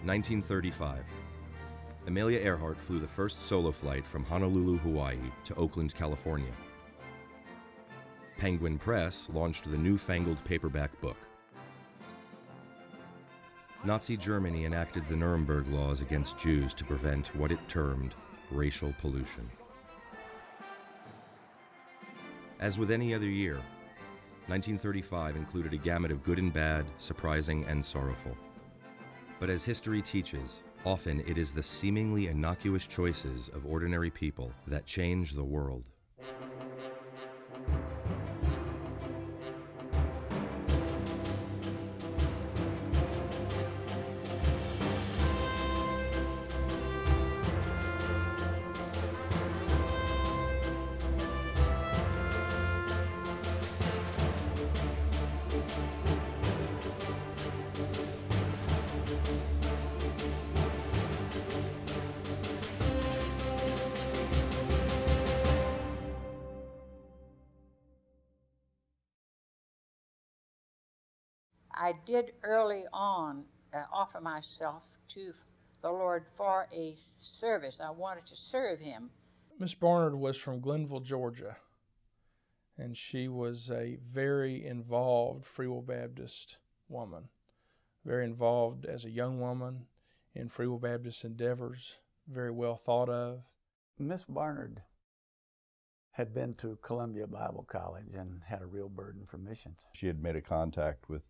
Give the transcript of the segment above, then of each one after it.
1935. Amelia Earhart flew the first solo flight from Honolulu, Hawaii to Oakland, California. Penguin Press launched the newfangled paperback book. Nazi Germany enacted the Nuremberg laws against Jews to prevent what it termed racial pollution. As with any other year, 1935 included a gamut of good and bad, surprising and sorrowful. But as history teaches, often it is the seemingly innocuous choices of ordinary people that change the world. I did early on offer myself to the Lord for a service. I wanted to serve Him. Miss Barnard was from Glenville, Georgia, and she was a very involved Free Will Baptist woman, very involved as a young woman in Free Will Baptist endeavors, very well thought of. Miss Barnard had been to Columbia Bible College and had a real burden for missions. She had made a contact with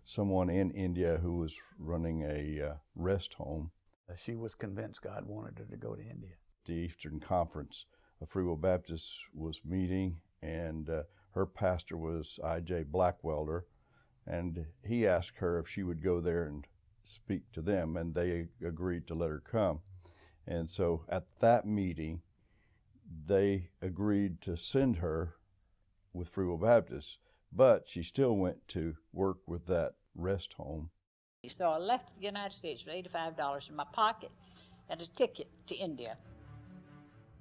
someone in India who was running a rest home. She was convinced God wanted her to go to India. The Eastern Conference of Free Will Baptists was meeting, and her pastor was I.J. Blackwelder, and he asked her if she would go there and speak to them, and they agreed to let her come. And so at that meeting, they agreed to send her with Free Will Baptists, but she still went to work with that rest home. So I left the United States with $85 in my pocket and a ticket to India.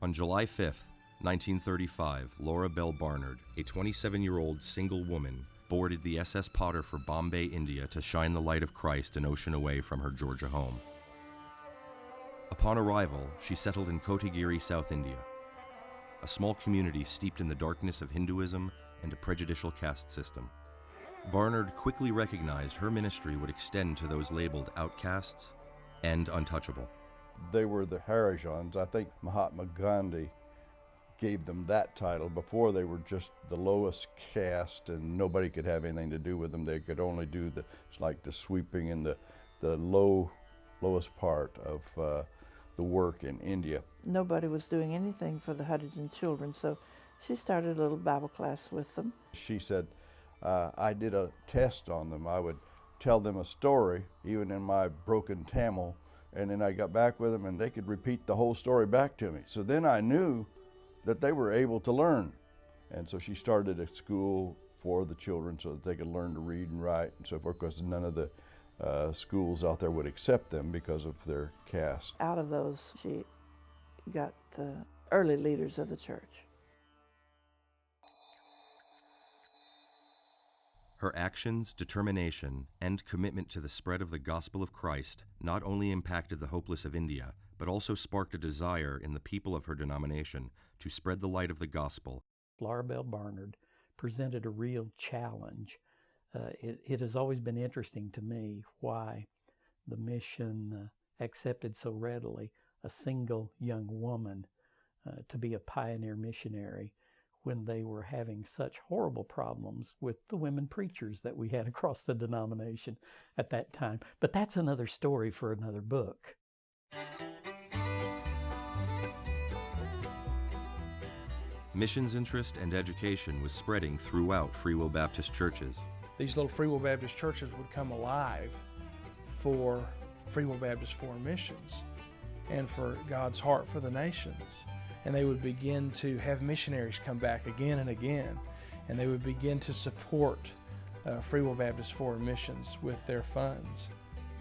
On July 5th, 1935, Laura Bell Barnard, a 27-year-old single woman, boarded the SS Potter for Bombay, India to shine the light of Christ an ocean away from her Georgia home. Upon arrival, she settled in Kotagiri, South India, a small community steeped in the darkness of Hinduism and a prejudicial caste system. Barnard quickly recognized her ministry would extend to those labeled outcasts and untouchable. They were the Harijans. I think Mahatma Gandhi gave them that title. Before, they were just the lowest caste and nobody could have anything to do with them. They could only do it's like the sweeping and the lowest part of the work in India. Nobody was doing anything for the Hudson children, so she started a little Bible class with them. She said, I did a test on them. I would tell them a story, even in my broken Tamil, and then I got back with them and they could repeat the whole story back to me. So then I knew that they were able to learn. And so she started a school for the children so that they could learn to read and write and so forth, because none of the schools out there would accept them because of their caste. Out of those, she got the early leaders of the church. Her actions, determination, and commitment to the spread of the gospel of Christ not only impacted the hopeless of India, but also sparked a desire in the people of her denomination to spread the light of the gospel. Laura Bell Barnard presented a real challenge. It has always been interesting to me why the mission accepted so readily a single young woman to be a pioneer missionary when they were having such horrible problems with the women preachers that we had across the denomination at that time. But that's another story for another book. Missions interest and education was spreading throughout Free Will Baptist churches. These little Free Will Baptist churches would come alive for Free Will Baptist Foreign Missions and for God's heart for the nations. And they would begin to have missionaries come back again and again, and they would begin to support Free Will Baptist Foreign Missions with their funds.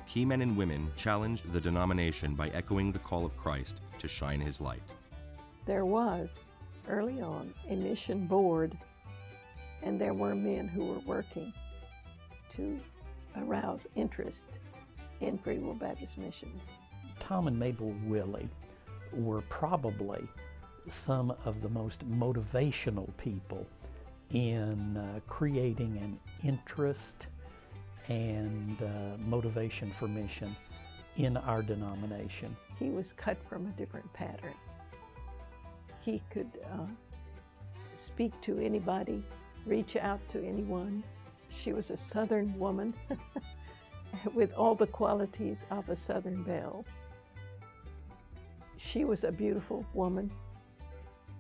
Key men and women challenged the denomination by echoing the call of Christ to shine His light. There was, early on, a mission board, and there were men who were working to arouse interest in Free Will Baptist Missions. Tom and Mabel Willie were probably some of the most motivational people in creating an interest and motivation for mission in our denomination. He was cut from a different pattern. He could speak to anybody, reach out to anyone. She was a Southern woman with all the qualities of a Southern belle. She was a beautiful woman,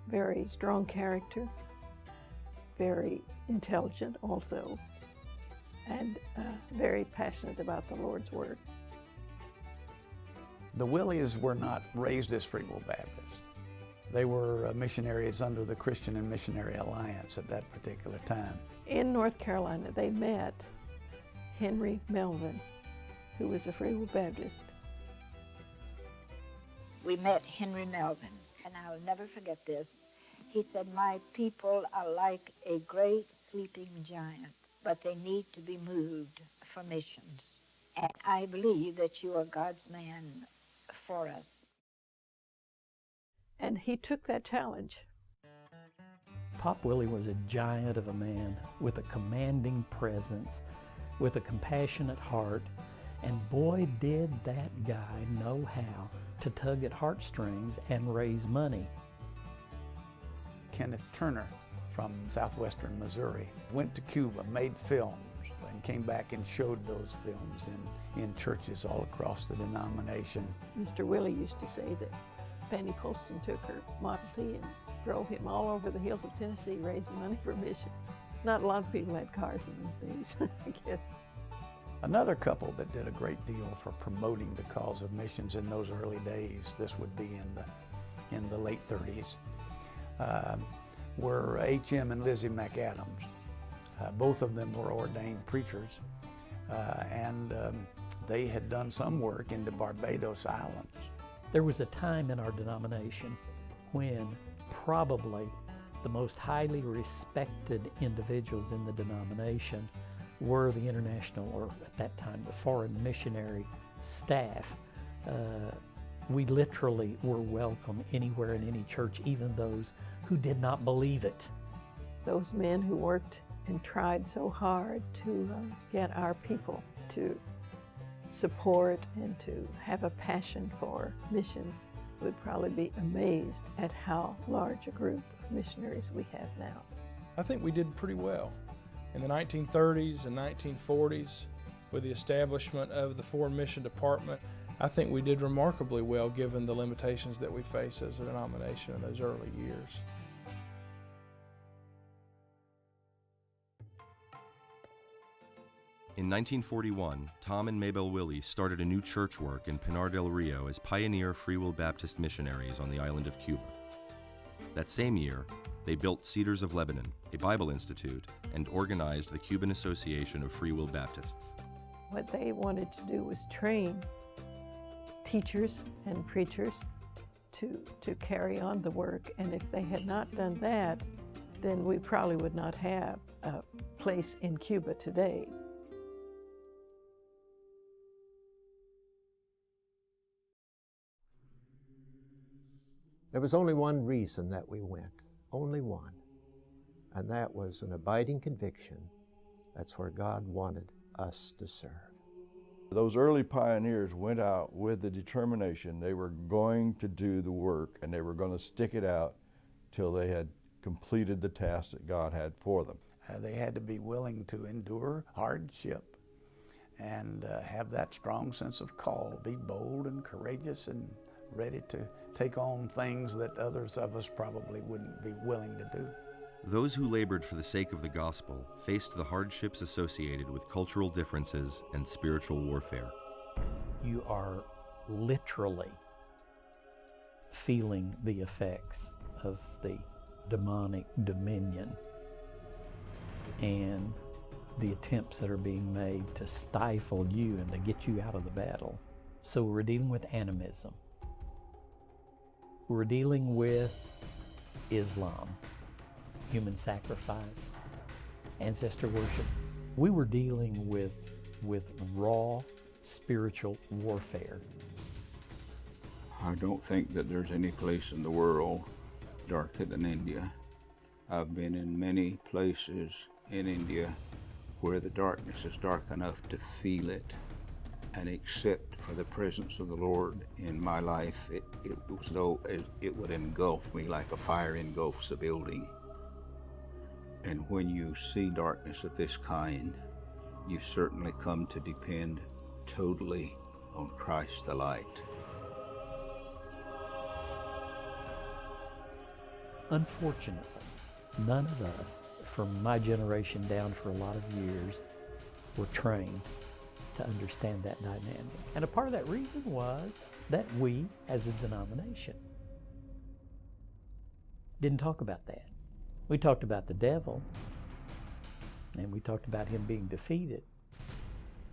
very strong character, very intelligent also, and very passionate about the Lord's Word. The Willies were not raised as Free Will Baptists. They were missionaries under the Christian and Missionary Alliance at that particular time. In North Carolina, they met Henry Melvin, who was a Free Will Baptist. We met Henry Melvin, and I'll never forget this. He said, "My people are like a great sleeping giant, but they need to be moved for missions. And I believe that you are God's man for us." And he took that challenge. Pop Willie was a giant of a man with a commanding presence, with a compassionate heart, and boy did that guy know how to tug at heartstrings and raise money. Kenneth Turner from southwestern Missouri went to Cuba, made films, and came back and showed those films in churches all across the denomination. Mr. Willie used to say that Fanny Poston took her Model T and drove him all over the hills of Tennessee raising money for missions. Not a lot of people had cars in those days, I guess. Another couple that did a great deal for promoting the cause of missions in those early days, this would be in the late 30s, were H.M. and Lizzie McAdams. Both of them were ordained preachers, and they had done some work in the Barbados Islands. There was a time in our denomination when probably the most highly respected individuals in the denomination were the international, or at that time, the foreign missionary staff. We literally were welcome anywhere in any church, even those who did not believe it. Those men who worked and tried so hard to get our people to support and to have a passion for missions would probably be amazed at how large a group of missionaries we have now. I think we did pretty well. In the 1930s and 1940s, with the establishment of the Foreign Mission Department, I think we did remarkably well given the limitations that we face as a denomination in those early years. In 1941, Tom and Mabel Willie started a new church work in Pinar del Rio as pioneer Free Will Baptist missionaries on the island of Cuba. That same year, they built Cedars of Lebanon, a Bible institute, and organized the Cuban Association of Free Will Baptists. What they wanted to do was train teachers and preachers to carry on the work, and if they had not done that, then we probably would not have a place in Cuba today. There was only one reason that we went, only one, and that was an abiding conviction that's where God wanted us to serve. Those early pioneers went out with the determination they were going to do the work, and they were going to stick it out till they had completed the task that God had for them. They had to be willing to endure hardship and have that strong sense of call, be bold and courageous and ready to take on things that others of us probably wouldn't be willing to do. Those who labored for the sake of the gospel faced the hardships associated with cultural differences and spiritual warfare. You are literally feeling the effects of the demonic dominion and the attempts that are being made to stifle you and to get you out of the battle. So we're dealing with animism. We're dealing with Islam, human sacrifice, ancestor worship. We were dealing with raw spiritual warfare. I don't think that there's any place in the world darker than India. I've been in many places in India where the darkness is dark enough to feel it, and except for the presence of the Lord in my life, it was though it would engulf me like a fire engulfs a building. And when you see darkness of this kind, you certainly come to depend totally on Christ the light. Unfortunately, none of us, from my generation down for a lot of years, were trained to understand that dynamic. And a part of that reason was that we, as a denomination, didn't talk about that. We talked about the devil, and we talked about him being defeated,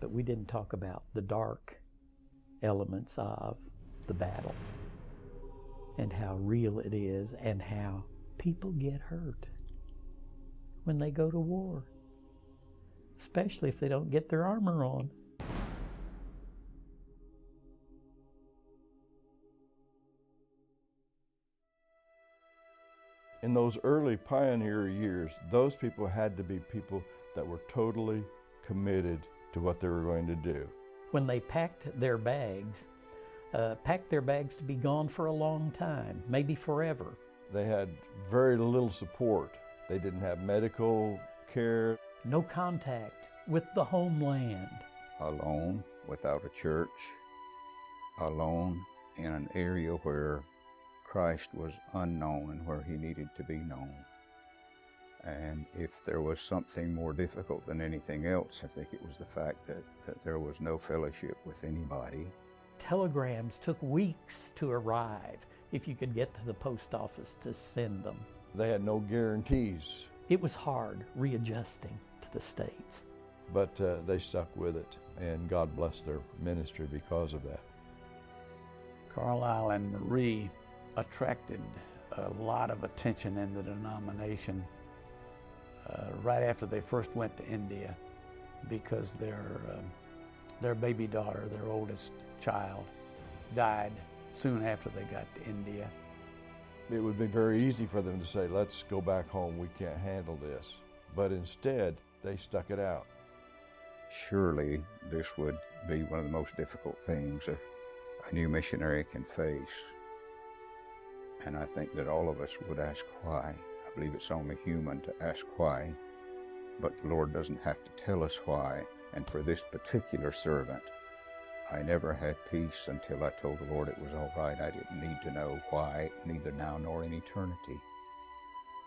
but we didn't talk about the dark elements of the battle and how real it is and how people get hurt when they go to war, especially if they don't get their armor on. In those early pioneer years, those people had to be people that were totally committed to what they were going to do. When they packed their bags to be gone for a long time, maybe forever. They had very little support. They didn't have medical care. No contact with the homeland. Alone, without a church, alone in an area where Christ was unknown and where he needed to be known. And if there was something more difficult than anything else, I think it was the fact that there was no fellowship with anybody. Telegrams took weeks to arrive if you could get to the post office to send them. They had no guarantees. It was hard readjusting to the States. But they stuck with it, and God blessed their ministry because of that. Carlisle and Marie attracted a lot of attention in the denomination right after they first went to India, because their baby daughter, their oldest child, died soon after they got to India. It would be very easy for them to say, let's go back home, we can't handle this. But instead, they stuck it out. Surely this would be one of the most difficult things a new missionary can face. And I think that all of us would ask why. I believe it's only human to ask why, but the Lord doesn't have to tell us why. And for this particular servant, I never had peace until I told the Lord it was all right. I didn't need to know why, neither now nor in eternity.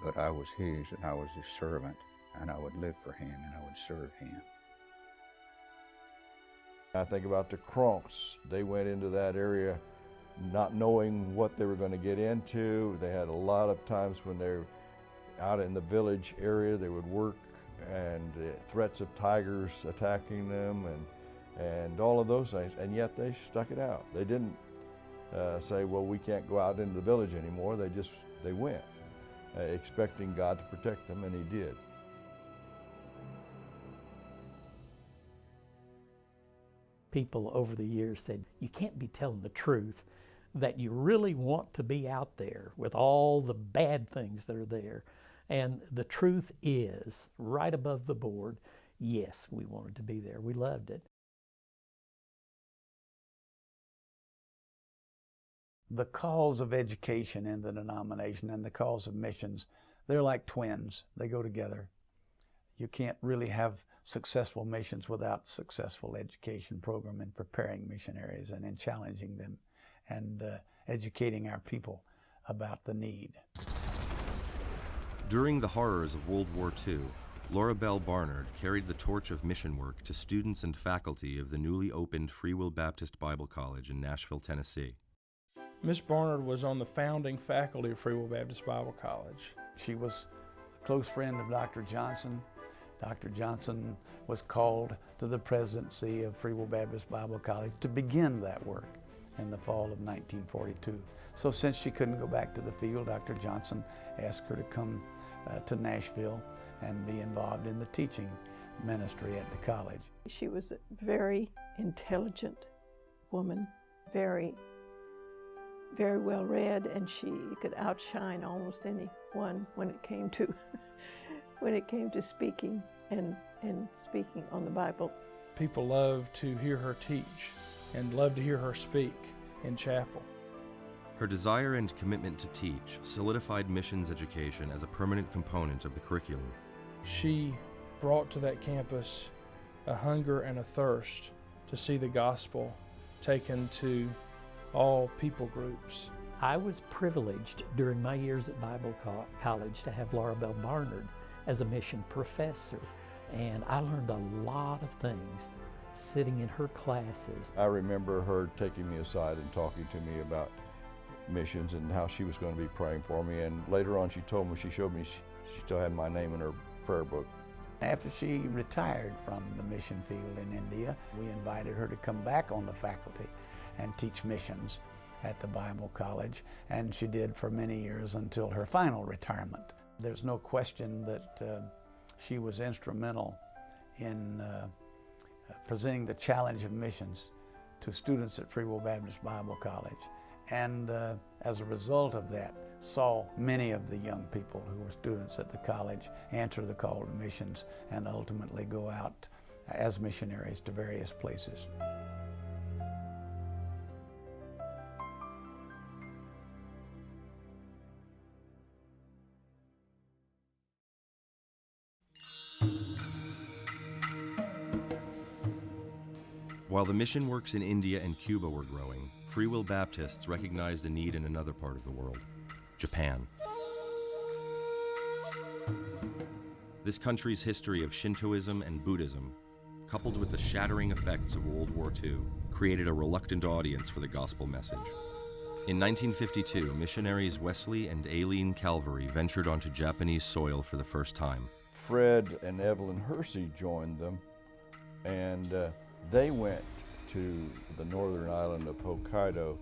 But I was his, and I was his servant, and I would live for him, and I would serve him. I think about the chronicles. They went into that area not knowing what they were going to get into. They had a lot of times when they were out in the village area, they would work, and threats of tigers attacking them and all of those things, and yet they stuck it out. They didn't say, well, we can't go out into the village anymore. They went, expecting God to protect them, and he did. People over the years said, you can't be telling the truth that you really want to be out there with all the bad things that are there. And the truth is, right above the board, yes, we wanted to be there. We loved it. The cause of education in the denomination and the cause of missions, they're like twins. They go together. You can't really have successful missions without successful education program in preparing missionaries and in challenging them and educating our people about the need. During the horrors of World War II, Laura Bell Barnard carried the torch of mission work to students and faculty of the newly opened Free Will Baptist Bible College in Nashville, Tennessee. Miss Barnard was on the founding faculty of Free Will Baptist Bible College. She was a close friend of Dr. Johnson. Dr. Johnson was called to the presidency of Free Will Baptist Bible College to begin that work in the fall of 1942. So since she couldn't go back to the field, Dr. Johnson asked her to come to Nashville and be involved in the teaching ministry at the college. She was very intelligent woman, very, very well read, and she could outshine almost anyone when it came to speaking and speaking on the Bible. People love to hear her teach and love to hear her speak in chapel. Her desire and commitment to teach solidified missions education as a permanent component of the curriculum. She brought to that campus a hunger and a thirst to see the gospel taken to all people groups. I was privileged during my years at Bible College to have Laura Bell Barnard as a mission professor, and I learned a lot of things sitting in her classes. I remember her taking me aside and talking to me about missions and how she was going to be praying for me, and later on she showed me she still had my name in her prayer book. After she retired from the mission field in India, we invited her to come back on the faculty and teach missions at the Bible College, and she did for many years until her final retirement. There's no question that she was instrumental in presenting the challenge of missions to students at Free Will Baptist Bible College, and as a result of that, saw many of the young people who were students at the college answer the call to missions and ultimately go out as missionaries to various places. While the mission works in India and Cuba were growing, Free Will Baptists recognized a need in another part of the world, Japan. This country's history of Shintoism and Buddhism, coupled with the shattering effects of World War II, created a reluctant audience for the gospel message. In 1952, missionaries Wesley and Aileen Calvary ventured onto Japanese soil for the first time. Fred and Evelyn Hersey joined them, and they went to the northern island of Hokkaido,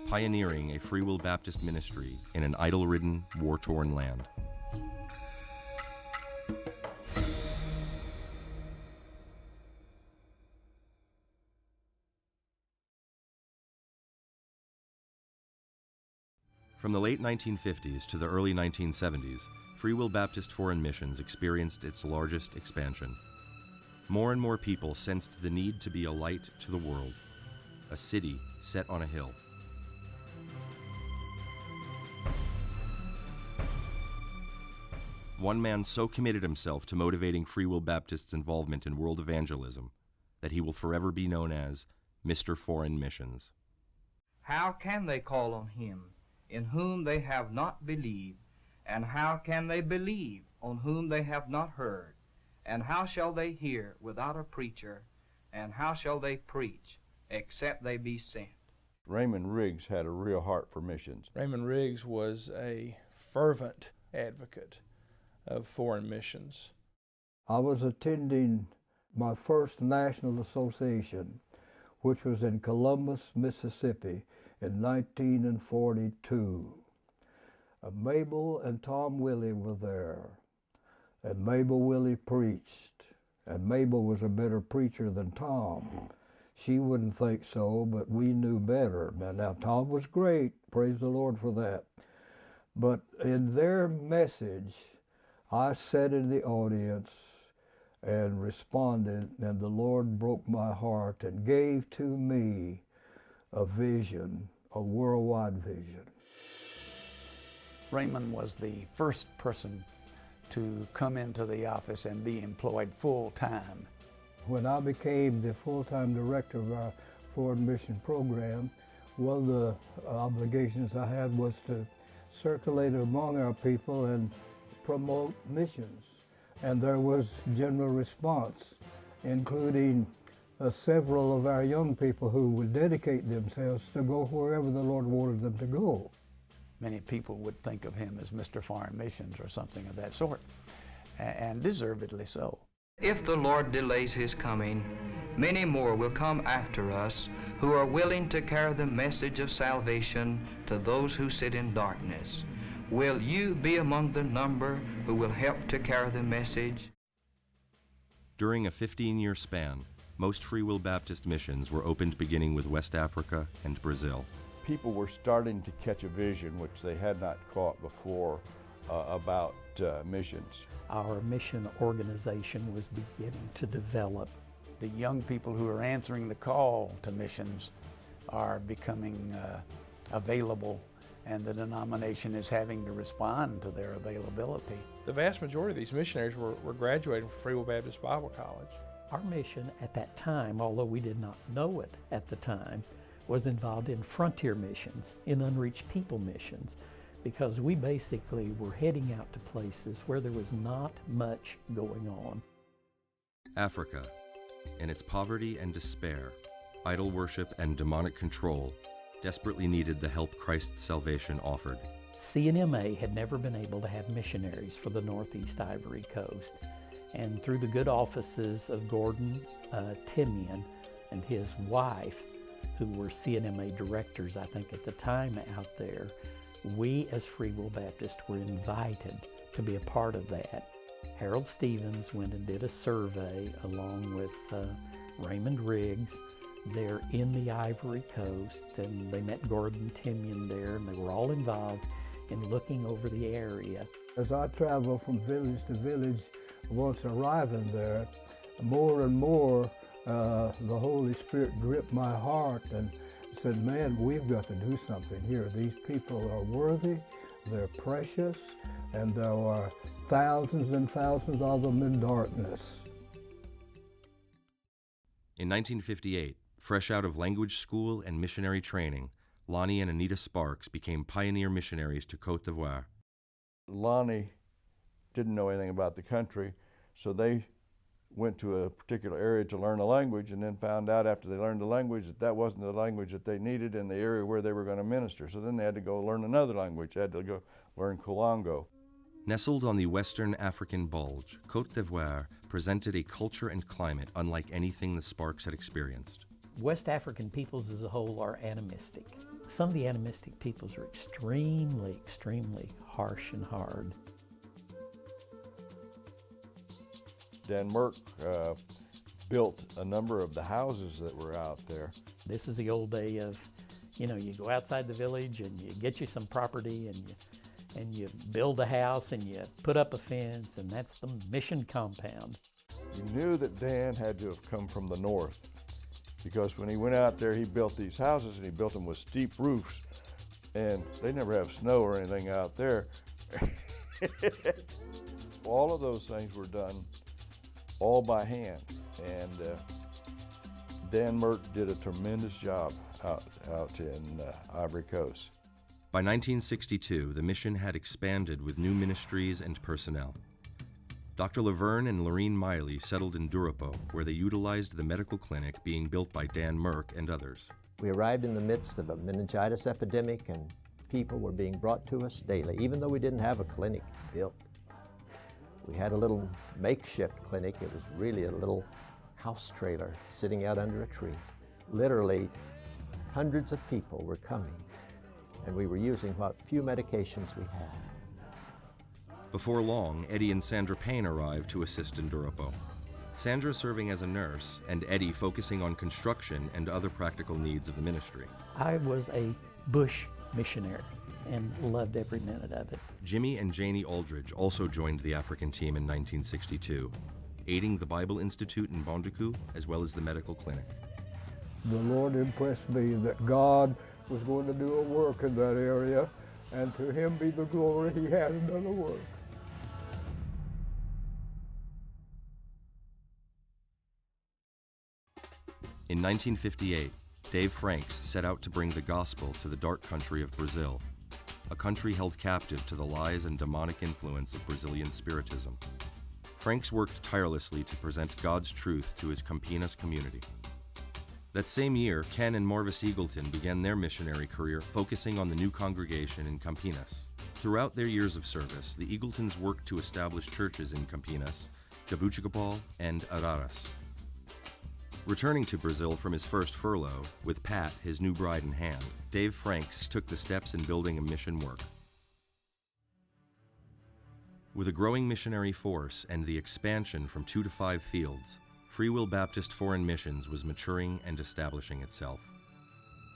pioneering a Free Will Baptist ministry in an idol-ridden, war-torn land. From the late 1950s to the early 1970s, Free Will Baptist Foreign Missions experienced its largest expansion. More and more people sensed the need to be a light to the world, a city set on a hill. One man so committed himself to motivating Free Will Baptist's involvement in world evangelism that he will forever be known as Mr. Foreign Missions. How can they call on him in whom they have not believed? And how can they believe on whom they have not heard? And how shall they hear without a preacher? And how shall they preach except they be sent? Raymond Riggs had a real heart for missions. Raymond Riggs was a fervent advocate of foreign missions. I was attending my first national association, which was in Columbus, Mississippi in 1942. Mabel and Tom Willie were there, and Mabel Willie preached, and Mabel was a better preacher than Tom. She wouldn't think so, but we knew better. Now Tom was great, praise the Lord for that. But in their message, I sat in the audience and responded, and the Lord broke my heart and gave to me a vision, a worldwide vision. Raymond was the first person to come into the office and be employed full-time. When I became the full-time director of our foreign mission program, one of the obligations I had was to circulate among our people and promote missions. And there was general response, including several of our young people who would dedicate themselves to go wherever the Lord wanted them to go. Many people would think of him as Mr. Foreign Missions or something of that sort, and deservedly so. If the Lord delays his coming, many more will come after us who are willing to carry the message of salvation to those who sit in darkness. Will you be among the number who will help to carry the message? During a 15-year span, most Free Will Baptist missions were opened beginning with West Africa and Brazil. People were starting to catch a vision which they had not caught before about missions. Our mission organization was beginning to develop. The young people who are answering the call to missions are becoming available, and the denomination is having to respond to their availability. The vast majority of these missionaries were graduating from Free Will Baptist Bible College. Our mission at that time, although we did not know it at the time, was involved in frontier missions, in unreached people missions, because we basically were heading out to places where there was not much going on. Africa, in its poverty and despair, idol worship and demonic control, desperately needed the help Christ's salvation offered. CNMA had never been able to have missionaries for the Northeast Ivory Coast, and through the good offices of Gordon Timian and his wife, who were CNMA directors, I think, at the time out there, we as Free Will Baptist were invited to be a part of that. Harold Stevens went and did a survey along with Raymond Riggs there in the Ivory Coast, and they met Gordon Timian there, and they were all involved in looking over the area. As I traveled from village to village, once arriving there, more and more the Holy Spirit gripped my heart and said, man, we've got to do something here. These people are worthy, they're precious, and there are thousands and thousands of them in darkness. In 1958, fresh out of language school and missionary training, Lonnie and Anita Sparks became pioneer missionaries to Côte d'Ivoire. Lonnie didn't know anything about the country, so they went to a particular area to learn a language, and then found out after they learned the language that that wasn't the language that they needed in the area where they were going to minister. So then they had to go learn another language. They had to go learn Kulango. Nestled on the western African bulge, Côte d'Ivoire presented a culture and climate unlike anything the Sparks had experienced. West African peoples as a whole are animistic. Some of the animistic peoples are extremely, extremely harsh and hard. Dan Merck built a number of the houses that were out there. This is the old day of, you go outside the village and you get you some property and you build a house and you put up a fence, and that's the mission compound. You knew that Dan had to have come from the north, because when he went out there, he built these houses, and he built them with steep roofs, and they never have snow or anything out there. All of those things were done all by hand, and Dan Merck did a tremendous job out in Ivory Coast. By 1962, the mission had expanded with new ministries and personnel. Dr. Laverne and Lorene Miley settled in Durapo, where they utilized the medical clinic being built by Dan Merck and others. We arrived in the midst of a meningitis epidemic, and people were being brought to us daily, even though we didn't have a clinic built. We had a little makeshift clinic. It was really a little house trailer sitting out under a tree. Literally, hundreds of people were coming, and we were using what few medications we had. Before long, Eddie and Sandra Payne arrived to assist in Durapo. Sandra serving as a nurse, and Eddie focusing on construction and other practical needs of the ministry. I was a bush missionary and loved every minute of it. Jimmy and Janie Aldridge also joined the African team in 1962, aiding the Bible Institute in Bonduku as well as the medical clinic. The Lord impressed me that God was going to do a work in that area, and to Him be the glory. He has done a work. In 1958, Dave Franks set out to bring the gospel to the dark country of Brazil, a country held captive to the lies and demonic influence of Brazilian Spiritism. Franks worked tirelessly to present God's truth to his Campinas community. That same year, Ken and Marvis Eagleton began their missionary career focusing on the new congregation in Campinas. Throughout their years of service, the Eagletons worked to establish churches in Campinas, Jabuticabal, and Araras. Returning to Brazil from his first furlough, with Pat, his new bride in hand, Dave Franks took the steps in building a mission work. With a growing missionary force and the expansion from 2 to 5 fields, Free Will Baptist Foreign Missions was maturing and establishing itself.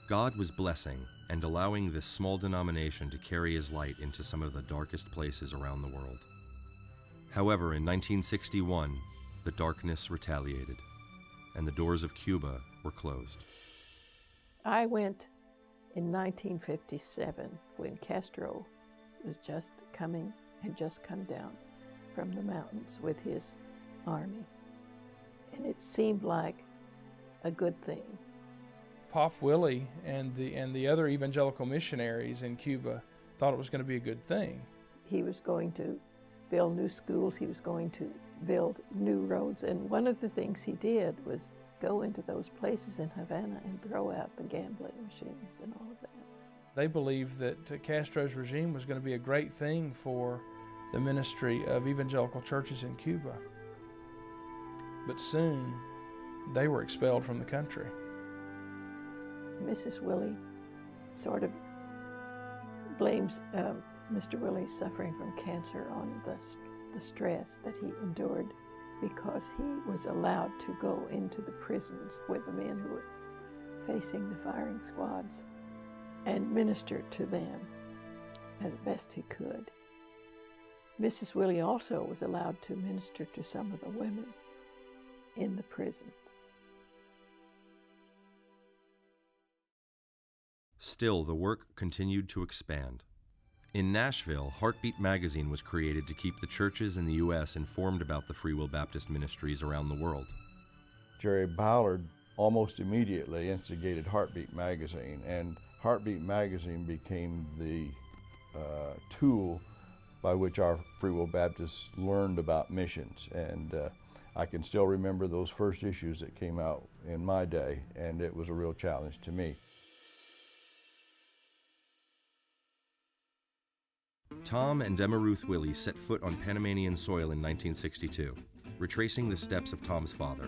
God was blessing and allowing this small denomination to carry his light into some of the darkest places around the world. However, in 1961, the darkness retaliated, and the doors of Cuba were closed. I went in 1957 when Castro was had just come down from the mountains with his army. And it seemed like a good thing. Pop Willie and the other evangelical missionaries in Cuba thought it was going to be a good thing. He was going to build new schools, he was going to build new roads, and one of the things he did was go into those places in Havana and throw out the gambling machines and all of that. They believed that Castro's regime was going to be a great thing for the ministry of evangelical churches in Cuba. But soon, they were expelled from the country. Mrs. Willie sort of blames Mr. Willie's suffering from cancer on the stress that he endured because he was allowed to go into the prisons with the men who were facing the firing squads and minister to them as best he could. Mrs. Willie also was allowed to minister to some of the women in the prison. Still, the work continued to expand. In Nashville, Heartbeat magazine was created to keep the churches in the U.S. informed about the Free Will Baptist ministries around the world. Jerry Ballard almost immediately instigated Heartbeat magazine, and Heartbeat magazine became the tool by which our Free Will Baptists learned about missions. And I can still remember those first issues that came out in my day, and it was a real challenge to me. Tom and Emma Ruth Willie set foot on Panamanian soil in 1962, retracing the steps of Tom's father.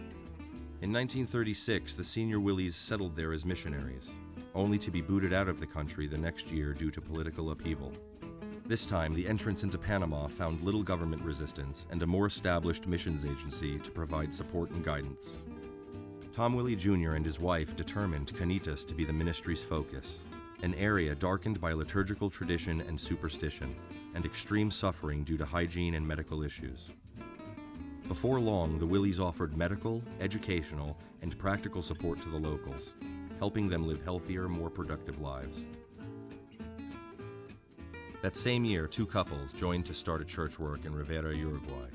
In 1936, the senior Willies settled there as missionaries, only to be booted out of the country the next year due to political upheaval. This time, the entrance into Panama found little government resistance and a more established missions agency to provide support and guidance. Tom Willie Jr. and his wife determined Canitas to be the ministry's focus, an area darkened by liturgical tradition and superstition, and extreme suffering due to hygiene and medical issues. Before long, the Willies offered medical, educational, and practical support to the locals, helping them live healthier, more productive lives. That same year, two couples joined to start a church work in Rivera, Uruguay.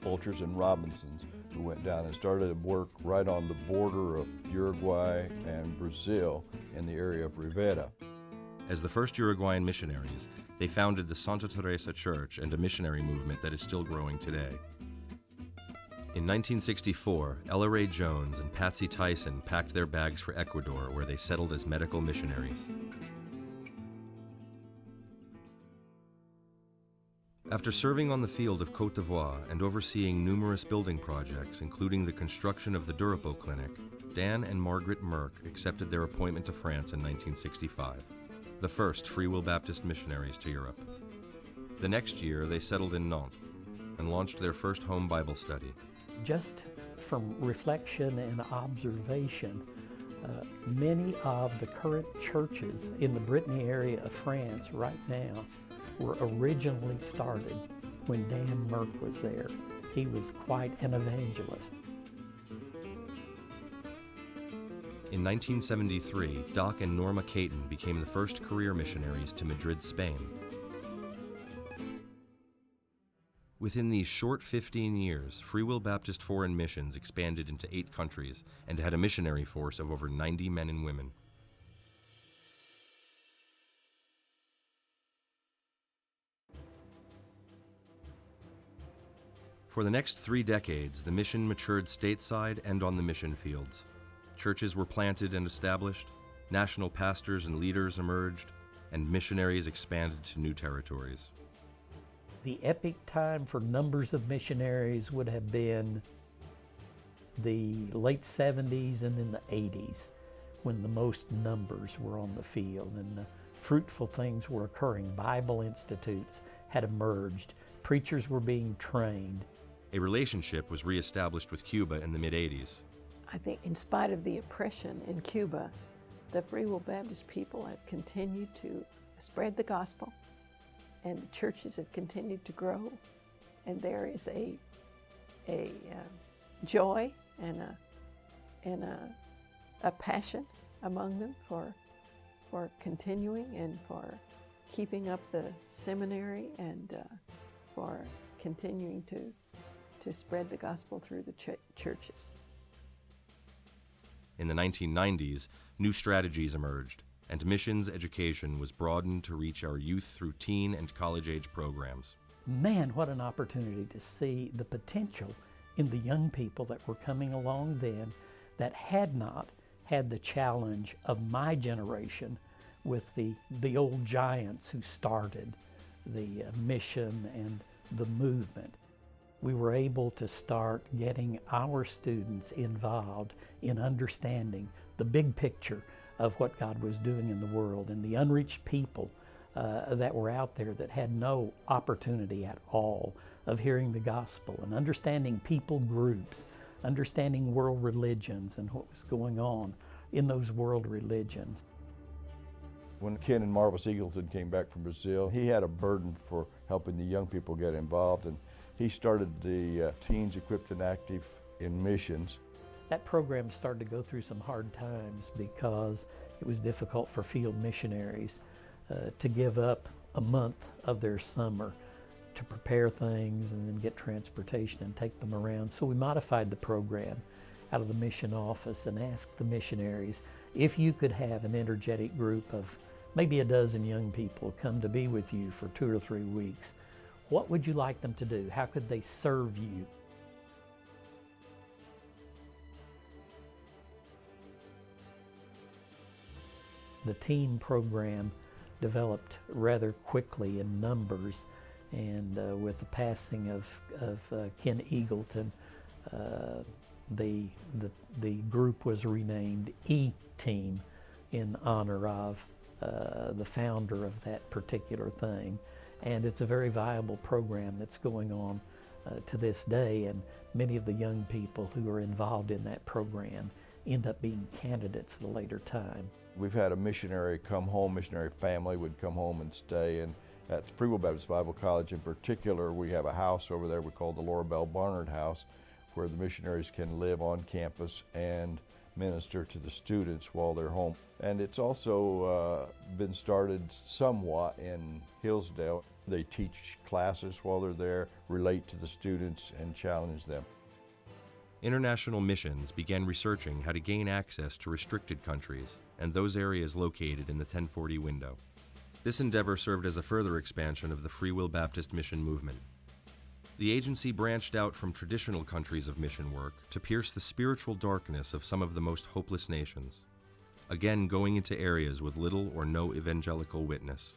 Ulters and Robinsons, who went down and started work right on the border of Uruguay and Brazil in the area of Rivera. As the first Uruguayan missionaries, they founded the Santa Teresa Church and a missionary movement that is still growing today. In 1964, Ella Ray Jones and Patsy Tyson packed their bags for Ecuador, where they settled as medical missionaries. After serving on the field of Côte d'Ivoire and overseeing numerous building projects, including the construction of the Durapo Clinic, Dan and Margaret Merck accepted their appointment to France in 1965, the first Free Will Baptist missionaries to Europe. The next year, they settled in Nantes and launched their first home Bible study. Just from reflection and observation, many of the current churches in the Brittany area of France right now were originally started when Dan Merck was there. He was quite an evangelist. In 1973, Doc and Norma Caton became the first career missionaries to Madrid, Spain. Within these short 15 years, Free Will Baptist Foreign Missions expanded into 8 countries and had a missionary force of over 90 men and women. For the next 3 decades, the mission matured stateside and on the mission fields. Churches were planted and established, national pastors and leaders emerged, and missionaries expanded to new territories. The epic time for numbers of missionaries would have been the late 70s and then the 80s, when the most numbers were on the field and the fruitful things were occurring. Bible institutes had emerged, preachers were being trained. A relationship was reestablished with Cuba in the mid-'80s. I think in spite of the oppression in Cuba, the Free Will Baptist people have continued to spread the gospel, and the churches have continued to grow, and there is a joy and a passion among them for continuing and for keeping up the seminary and for continuing to spread the gospel through the churches. In the 1990s, new strategies emerged, and missions education was broadened to reach our youth through teen and college-age programs. Man, what an opportunity to see the potential in the young people that were coming along then that had not had the challenge of my generation with the old giants who started the mission and the movement. We were able to start getting our students involved in understanding the big picture of what God was doing in the world and the unreached people that were out there that had no opportunity at all of hearing the gospel and understanding people groups, understanding world religions and what was going on in those world religions. When Ken and Marvis Eagleton came back from Brazil, he had a burden for helping the young people get involved, and he started the Teens Equipped and Active in Missions. That program started to go through some hard times because it was difficult for field missionaries to give up a month of their summer to prepare things and then get transportation and take them around. So we modified the program out of the mission office and asked the missionaries if you could have an energetic group of maybe a dozen young people come to be with you for 2 or 3 weeks. What would you like them to do? How could they serve you? The teen program developed rather quickly in numbers, and with the passing of Ken Eagleton, the group was renamed E-Team in honor of the founder of that particular thing. And it's a very viable program that's going on to this day, and many of the young people who are involved in that program end up being candidates at a later time. We've had a missionary come home, missionary family would come home and stay, and at Free Will Baptist Bible College in particular, we have a house over there we call the Laura Bell Barnard House, where the missionaries can live on campus and minister to the students while they're home. And it's also been started somewhat in Hillsdale. They teach classes while they're there, relate to the students, and challenge them. International Missions began researching how to gain access to restricted countries and those areas located in the 1040 window. This endeavor served as a further expansion of the Free Will Baptist mission movement. The agency branched out from traditional countries of mission work to pierce the spiritual darkness of some of the most hopeless nations, again going into areas with little or no evangelical witness.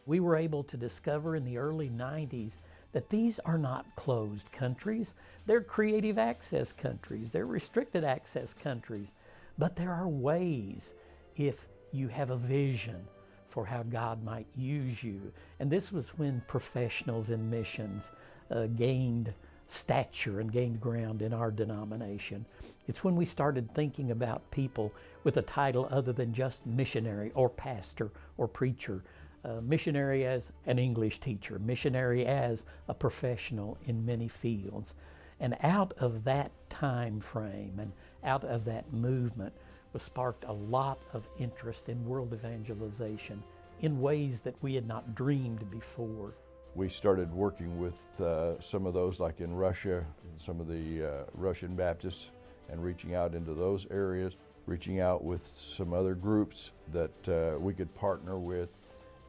We were able to discover in the early 90s that these are not closed countries. They're creative access countries. They're restricted access countries. But there are ways if you have a vision for how God might use you. And this was when professionals in missions gained stature and gained ground in our denomination. It's when we started thinking about people with a title other than just missionary or pastor or preacher. Missionary as an English teacher, missionary as a professional in many fields. And out of that time frame and out of that movement was sparked a lot of interest in world evangelization in ways that we had not dreamed before. We started working with some of those, like in Russia, some of the Russian Baptists, and reaching out into those areas, reaching out with some other groups that we could partner with.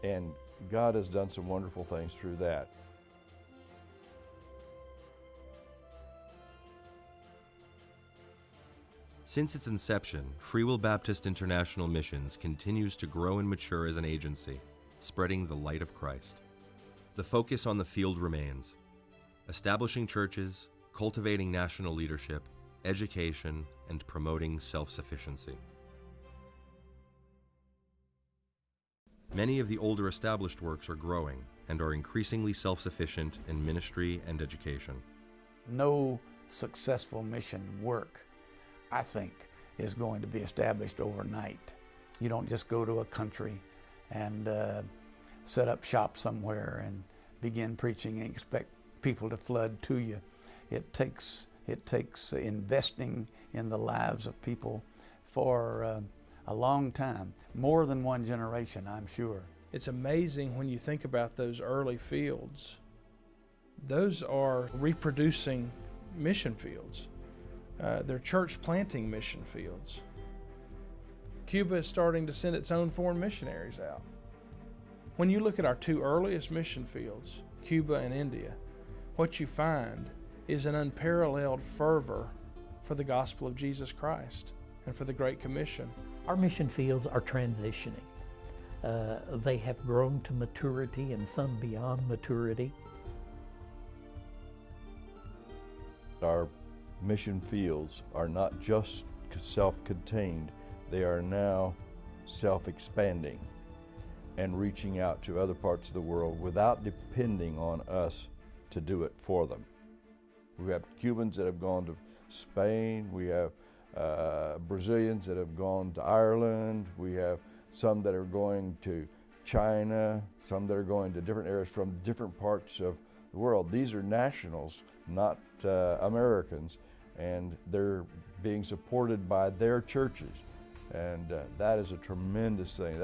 And God has done some wonderful things through that. Since its inception, Free Will Baptist International Missions continues to grow and mature as an agency, spreading the light of Christ. The focus on the field remains: establishing churches, cultivating national leadership, education, and promoting self-sufficiency. Many of the older established works are growing and are increasingly self-sufficient in ministry and education. No successful mission work, I think, is going to be established overnight. You don't just go to a country and set up shop somewhere and begin preaching and expect people to flood to you. It takes investing in the lives of people for a long time, more than one generation, I'm sure. It's amazing when you think about those early fields. Those are reproducing mission fields. They're church planting mission fields. Cuba is starting to send its own foreign missionaries out. When you look at our two earliest mission fields, Cuba and India, what you find is an unparalleled fervor for the gospel of Jesus Christ and for the Great Commission. Our mission fields are transitioning. They have grown to maturity and some beyond maturity. Our mission fields are not just self-contained, they are now self-expanding and reaching out to other parts of the world without depending on us to do it for them. We have Cubans that have gone to Spain, we have Brazilians that have gone to Ireland, we have some that are going to China, some that are going to different areas from different parts of the world. These are nationals, not Americans, and they're being supported by their churches. And that is a tremendous thing.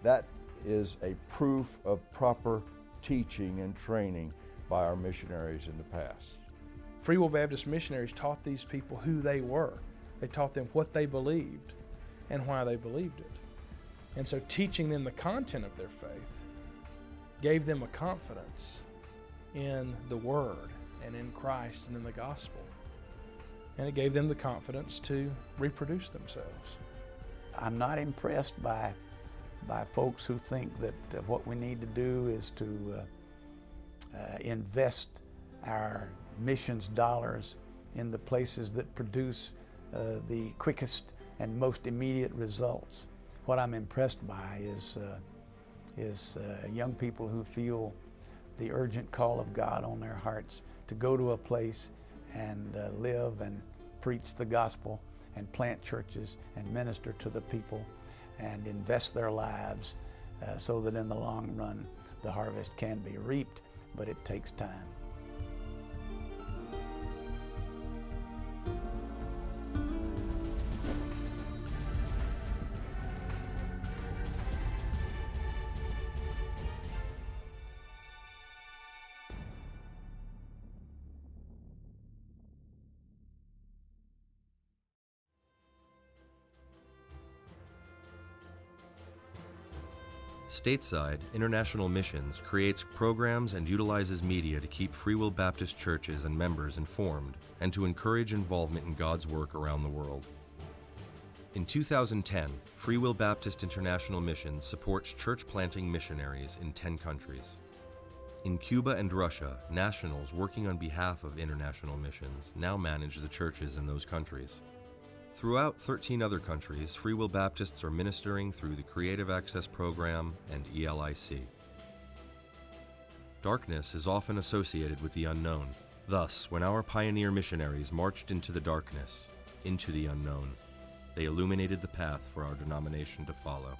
That is a proof of proper teaching and training by our missionaries in the past. Free Will Baptist missionaries taught these people who they were. They taught them what they believed and why they believed it. And so teaching them the content of their faith gave them a confidence in the Word and in Christ and in the gospel. And it gave them the confidence to reproduce themselves. I'm not impressed by folks who think that what we need to do is to invest our missions dollars in the places that produce the quickest and most immediate results. What I'm impressed by is young people who feel the urgent call of God on their hearts to go to a place and live and preach the gospel and plant churches and minister to the people and invest their lives so that in the long run the harvest can be reaped, but it takes time. Stateside, International Missions creates programs and utilizes media to keep Free Will Baptist churches and members informed and to encourage involvement in God's work around the world. In 2010, Free Will Baptist International Missions supports church planting missionaries in 10 countries. In Cuba and Russia, nationals working on behalf of international missions now manage the churches in those countries. Throughout 13 other countries, Free Will Baptists are ministering through the Creative Access Program and ELIC. Darkness is often associated with the unknown. Thus, when our pioneer missionaries marched into the darkness, into the unknown, they illuminated the path for our denomination to follow.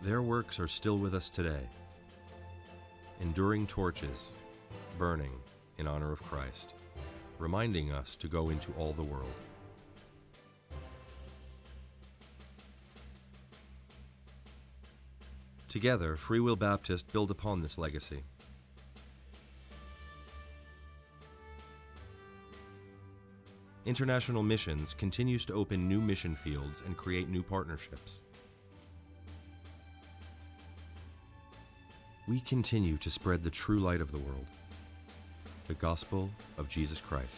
Their works are still with us today, enduring torches, burning in honor of Christ, reminding us to go into all the world. Together, Free Will Baptist build upon this legacy. International Missions continues to open new mission fields and create new partnerships. We continue to spread the true light of the world, the gospel of Jesus Christ.